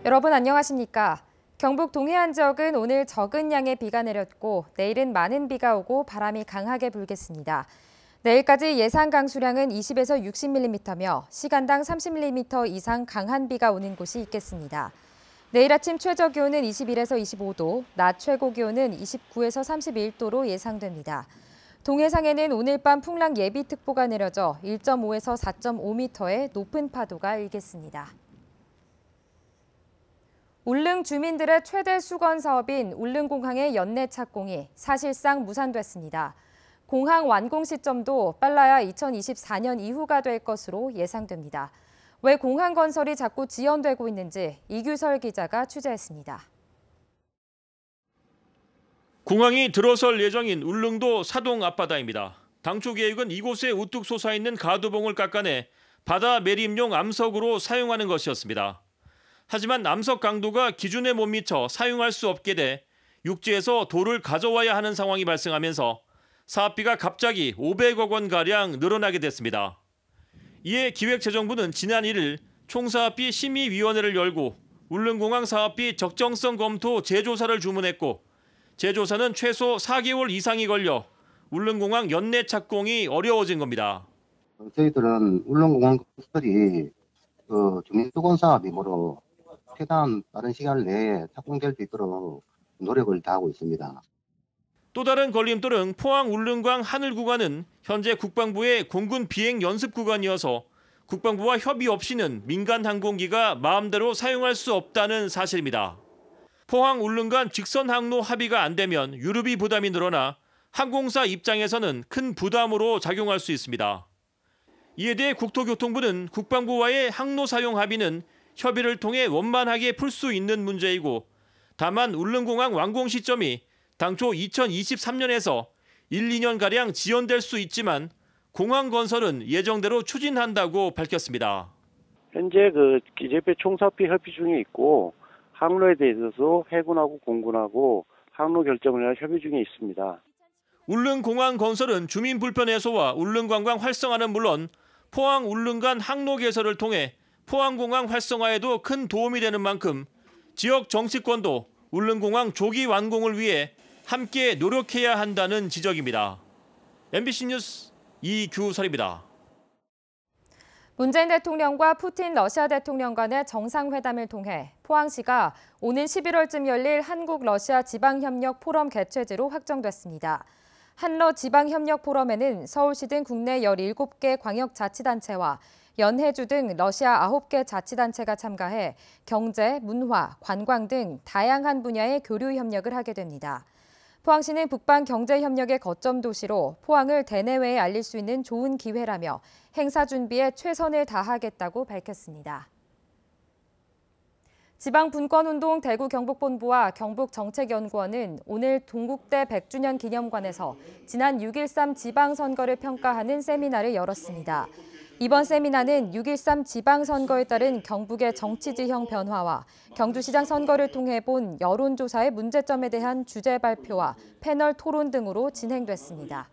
여러분 안녕하십니까? 경북 동해안 지역은 오늘 적은 양의 비가 내렸고 내일은 많은 비가 오고 바람이 강하게 불겠습니다. 내일까지 예상 강수량은 20에서 60mm며 시간당 30mm 이상 강한 비가 오는 곳이 있겠습니다. 내일 아침 최저 기온은 21에서 25도, 낮 최고 기온은 29에서 31도로 예상됩니다. 동해상에는 오늘 밤 풍랑 예비특보가 내려져 1.5에서 4.5m의 높은 파도가 일겠습니다. 울릉 주민들의 최대 수건 사업인 울릉공항의 연내 착공이 사실상 무산됐습니다. 공항 완공 시점도 빨라야 2024년 이후가 될 것으로 예상됩니다. 왜 공항 건설이 자꾸 지연되고 있는지 이규설 기자가 취재했습니다. 공항이 들어설 예정인 울릉도 사동 앞바다입니다. 당초 계획은 이곳에 우뚝 솟아있는 가두봉을 깎아내 바다 매립용 암석으로 사용하는 것이었습니다. 하지만 암석 강도가 기준에 못 미쳐 사용할 수 없게 돼 육지에서 돌을 가져와야 하는 상황이 발생하면서 사업비가 갑자기 500억 원가량 늘어나게 됐습니다. 이에 기획재정부는 지난 1일 총사업비 심의위원회를 열고 울릉공항 사업비 적정성 검토 재조사를 주문했고 재조사는 최소 4개월 이상이 걸려 울릉공항 연내 착공이 어려워진 겁니다. 저희들은 울릉공항 건설이 주민수건 사업이므로 최대한 빠른 시간 내에 착공될 수 있도록 노력을 다하고 있습니다. 또 다른 걸림돌은 포항 울릉강 하늘 구간은 현재 국방부의 공군 비행 연습 구간이어서 국방부와 협의 없이는 민간 항공기가 마음대로 사용할 수 없다는 사실입니다. 포항 울릉간 직선 항로 합의가 안 되면 유류비 부담이 늘어나 항공사 입장에서는 큰 부담으로 작용할 수 있습니다. 이에 대해 국토교통부는 국방부와의 항로 사용 합의는 협의를 통해 원만하게 풀 수 있는 문제이고 다만 울릉공항 완공 시점이 당초 2023년에서 1, 2년가량 지연될 수 있지만 공항 건설은 예정대로 추진한다고 밝혔습니다. 현재 기재배 총사업비 협의 중에 있고 항로에 대해서 해군하고 공군하고 항로 결정을 위한 협의 중에 있습니다. 울릉공항 건설은 주민 불편 해소와 울릉관광 활성화는 물론 포항 울릉간 항로 개설을 통해 포항공항 활성화에도 큰 도움이 되는 만큼 지역 정치권도 울릉공항 조기 완공을 위해 함께 노력해야 한다는 지적입니다. MBC 뉴스 이규설입니다. 문재인 대통령과 푸틴 러시아 대통령 간의 정상회담을 통해 포항시가 오는 11월쯤 열릴 한국-러시아 지방협력 포럼 개최지로 확정됐습니다. 한러 지방협력 포럼에는 서울시 등 국내 17개 광역자치단체와 연해주 등 러시아 9개 자치단체가 참가해 경제, 문화, 관광 등 다양한 분야의 교류 협력을 하게 됩니다. 포항시는 북방 경제 협력의 거점 도시로 포항을 대내외에 알릴 수 있는 좋은 기회라며 행사 준비에 최선을 다하겠다고 밝혔습니다. 지방분권운동 대구 경북본부와 경북정책연구원은 오늘 동국대 100주년 기념관에서 지난 6.13 지방선거를 평가하는 세미나를 열었습니다. 이번 세미나는 6.13 지방선거에 따른 경북의 정치지형 변화와 경주시장 선거를 통해 본 여론조사의 문제점에 대한 주제 발표와 패널 토론 등으로 진행됐습니다.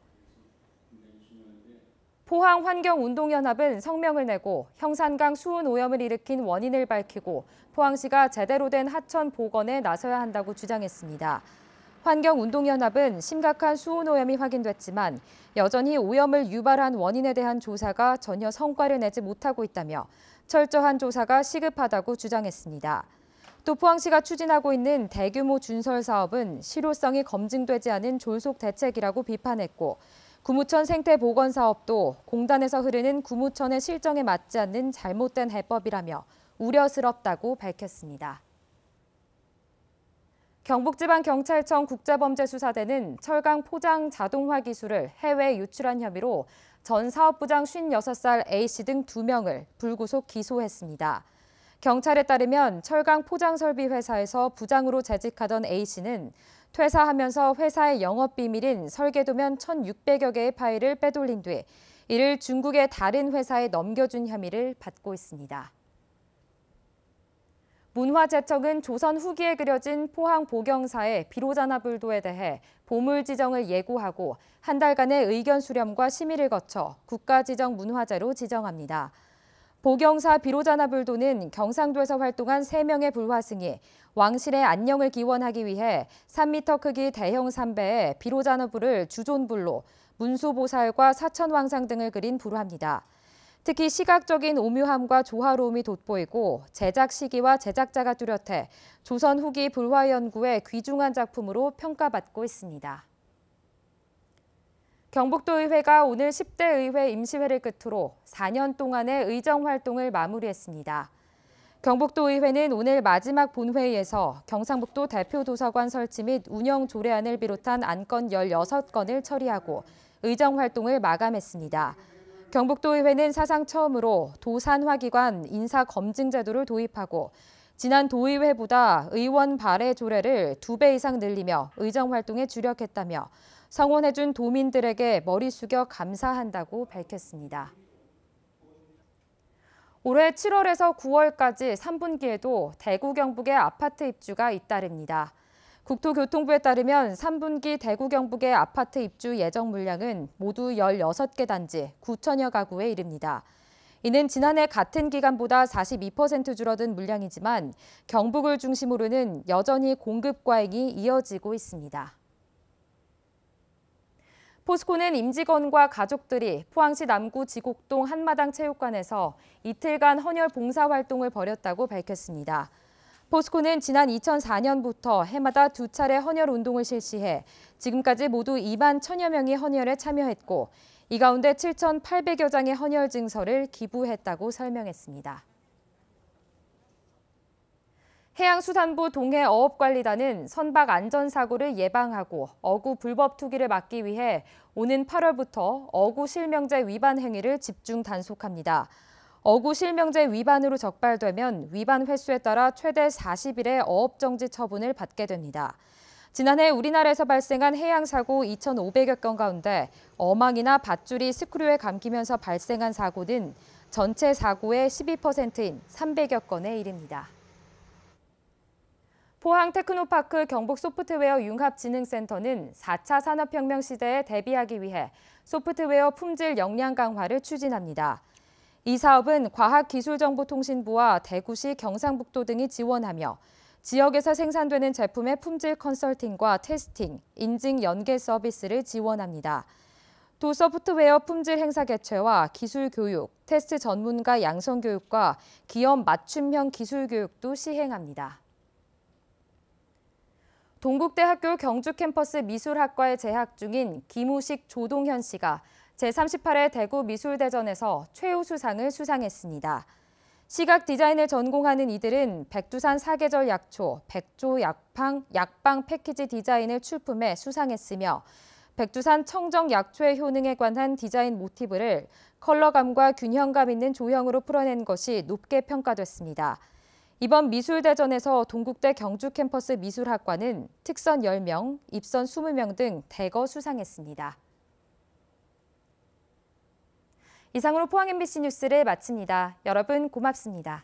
포항환경운동연합은 성명을 내고 형산강 수온 오염을 일으킨 원인을 밝히고 포항시가 제대로 된 하천 복원에 나서야 한다고 주장했습니다. 환경운동연합은 심각한 수온 오염이 확인됐지만 여전히 오염을 유발한 원인에 대한 조사가 전혀 성과를 내지 못하고 있다며 철저한 조사가 시급하다고 주장했습니다. 또 포항시가 추진하고 있는 대규모 준설 사업은 실효성이 검증되지 않은 졸속 대책이라고 비판했고 구무천 생태보건 사업도 공단에서 흐르는 구무천의 실정에 맞지 않는 잘못된 해법이라며 우려스럽다고 밝혔습니다. 경북지방경찰청 국제범죄수사대는 철강 포장 자동화 기술을 해외에 유출한 혐의로 전 사업부장 56살 A씨 등 2명을 불구속 기소했습니다. 경찰에 따르면 철강 포장 설비 회사에서 부장으로 재직하던 A씨는 퇴사하면서 회사의 영업비밀인 설계도면 1,600여 개의 파일을 빼돌린 뒤 이를 중국의 다른 회사에 넘겨준 혐의를 받고 있습니다. 문화재청은 조선 후기에 그려진 포항 보경사의 비로자나 불도에 대해 보물 지정을 예고하고 한 달간의 의견 수렴과 심의를 거쳐 국가지정 문화재로 지정합니다. 보경사 비로자나불도는 경상도에서 활동한 3명의 불화승이 왕실의 안녕을 기원하기 위해 3m 크기 대형 삼배에 비로자나불을 주존불로 문수보살과 사천왕상 등을 그린 불화입니다. 특히 시각적인 오묘함과 조화로움이 돋보이고 제작 시기와 제작자가 뚜렷해 조선 후기 불화 연구의 귀중한 작품으로 평가받고 있습니다. 경북도의회가 오늘 10대 의회 임시회를 끝으로 4년 동안의 의정 활동을 마무리했습니다. 경북도의회는 오늘 마지막 본회의에서 경상북도 대표도서관 설치 및 운영 조례안을 비롯한 안건 16건을 처리하고 의정 활동을 마감했습니다. 경북도의회는 사상 처음으로 도산화기관 인사검증 제도를 도입하고 지난 도의회보다 의원 발해 조례를 2배 이상 늘리며 의정 활동에 주력했다며 성원해준 도민들에게 머리 숙여 감사한다고 밝혔습니다. 올해 7월에서 9월까지 3분기에도 대구 경북의 아파트 입주가 잇따릅니다. 국토교통부에 따르면 3분기 대구 경북의 아파트 입주 예정 물량은 모두 16개 단지 9천여 가구에 이릅니다. 이는 지난해 같은 기간보다 42% 줄어든 물량이지만 경북을 중심으로는 여전히 공급 과잉이 이어지고 있습니다. 포스코는 임직원과 가족들이 포항시 남구 지곡동 한마당 체육관에서 이틀간 헌혈 봉사활동을 벌였다고 밝혔습니다. 포스코는 지난 2004년부터 해마다 2차례 헌혈 운동을 실시해 지금까지 모두 2만 1천여 명이 헌혈에 참여했고 이 가운데 7,800여 장의 헌혈 증서를 기부했다고 설명했습니다. 해양수산부 동해어업관리단은 선박 안전사고를 예방하고 어구 불법 투기를 막기 위해 오는 8월부터 어구 실명제 위반 행위를 집중 단속합니다. 어구 실명제 위반으로 적발되면 위반 횟수에 따라 최대 40일의 어업정지 처분을 받게 됩니다. 지난해 우리나라에서 발생한 해양사고 2,500여 건 가운데 어망이나 밧줄이 스크류에 감기면서 발생한 사고는 전체 사고의 12%인 300여 건에 이릅니다. 포항 테크노파크 경북 소프트웨어 융합진흥센터는 4차 산업혁명 시대에 대비하기 위해 소프트웨어 품질 역량 강화를 추진합니다. 이 사업은 과학기술정보통신부와 대구시 경상북도 등이 지원하며 지역에서 생산되는 제품의 품질 컨설팅과 테스팅, 인증 연계 서비스를 지원합니다. 또 소프트웨어 품질 행사 개최와 기술 교육, 테스트 전문가 양성 교육과 기업 맞춤형 기술 교육도 시행합니다. 동국대학교 경주 캠퍼스 미술학과에 재학 중인 김우식 조동현 씨가 제38회 대구 미술대전에서 최우수상을 수상했습니다. 시각 디자인을 전공하는 이들은 백두산 사계절 약초, 백조 약방 패키지 디자인을 출품해 수상했으며 백두산 청정 약초의 효능에 관한 디자인 모티브를 컬러감과 균형감 있는 조형으로 풀어낸 것이 높게 평가됐습니다. 이번 미술대전에서 동국대 경주 캠퍼스 미술학과는 특선 10명, 입선 20명 등 대거 수상했습니다. 이상으로 포항 MBC 뉴스를 마칩니다. 여러분 고맙습니다.